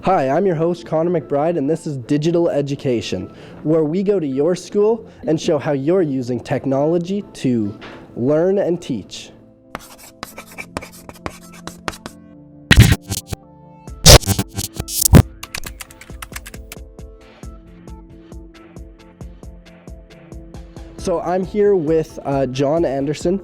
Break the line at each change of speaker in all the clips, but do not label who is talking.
Hi, I'm your host, Connor McBride, and this is Digital Education, where we go to your school and show how you're using technology to learn and teach. So I'm here with John Anderson,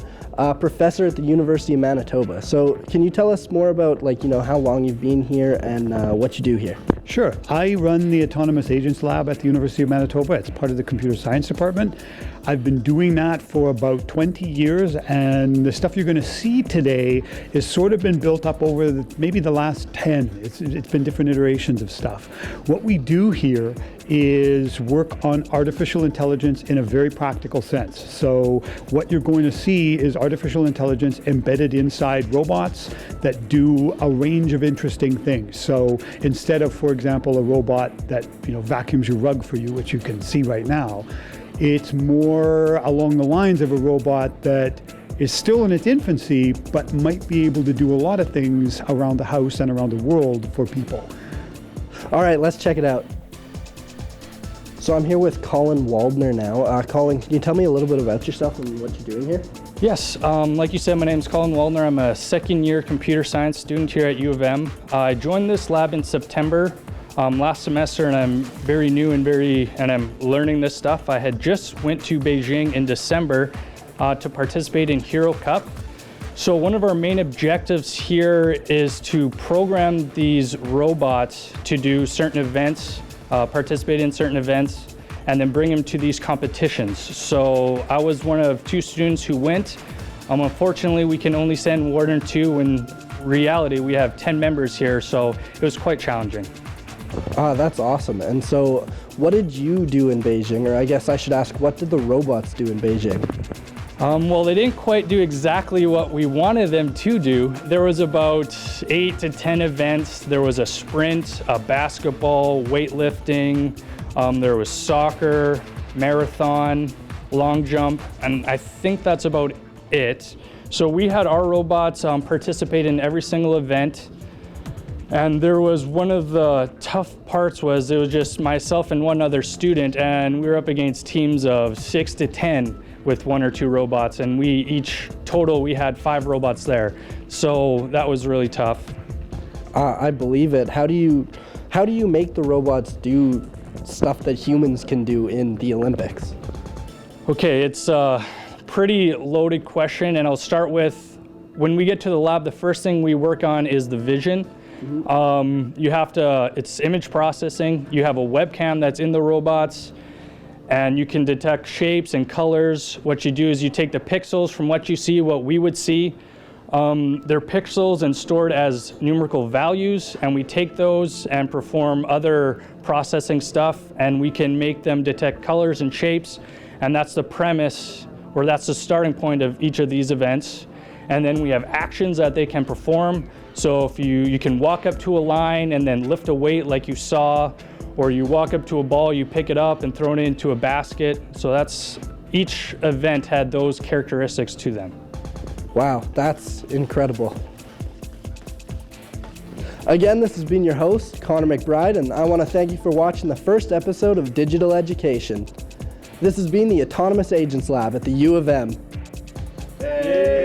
professor at the University of Manitoba. So can you tell us more about how long you've been here and what you do here?
Sure. I run the Autonomous Agents Lab at the University of Manitoba. It's part of the Computer Science Department. I've been doing that for about 20 years, and the stuff you're going to see today has sort of been built up over maybe the last 10. It's been different iterations of stuff. What we do here is work on artificial intelligence in a very practical sense. So what you're going to see is artificial intelligence embedded inside robots that do a range of interesting things. So instead of, for example, a robot that vacuums your rug for you, which you can see right now, it's more along the lines of a robot that is still in its infancy, but might be able to do a lot of things around the house and around the world for people.
All right, let's check it out. So I'm here with Colin Wagner now. Colin, can you tell me a little bit about yourself and what you're doing here?
Yes, like you said, my name is Colin Wagner. I'm a second-year computer science student here at U of M. I joined this lab in September last semester, and I'm very new and I'm learning this stuff. I had just went to Beijing in December to participate in Hero Cup. So one of our main objectives here is to program these robots to do certain events, participate in certain events, and then bring them to these competitions. So I was one of 2 students who went. Unfortunately, we can only send 1 or 2. In reality, we have 10 members here, so it was quite challenging.
That's awesome. And so what did you do in Beijing? Or I guess I should ask, what did the robots do in Beijing?
Well, they didn't quite do exactly what we wanted them to do. There was about 8 to 10 events. There was a sprint, a basketball, weightlifting, there was soccer, marathon, long jump, and I think that's about it. So we had our robots participate in every single event. And there was one of the tough parts was it was just myself and one other student, and we were up against teams of 6 to 10 with 1 or 2 robots, and we had 5 robots there. So that was really tough.
I believe it. How do you make the robots do stuff that humans can do in the Olympics? Okay,
it's a pretty loaded question, and I'll start with, when we get to the lab, the first thing we work on is the vision. It's image processing. You have a webcam that's in the robots, and you can detect shapes and colors. What you do is you take the pixels from what you see, what we would see. They're pixels and stored as numerical values, and we take those and perform other processing stuff, and we can make them detect colors and shapes, and that's the premise, or that's the starting point of each of these events. And then we have actions that they can perform. So if you can walk up to a line and then lift a weight like you saw, or you walk up to a ball, you pick it up and throw it into a basket. So each event had those characteristics to them.
Wow, that's incredible. Again, this has been your host, Connor McBride, and I want to thank you for watching the first episode of Digital Education. This has been the Autonomous Agents Lab at the U of M.
Hey.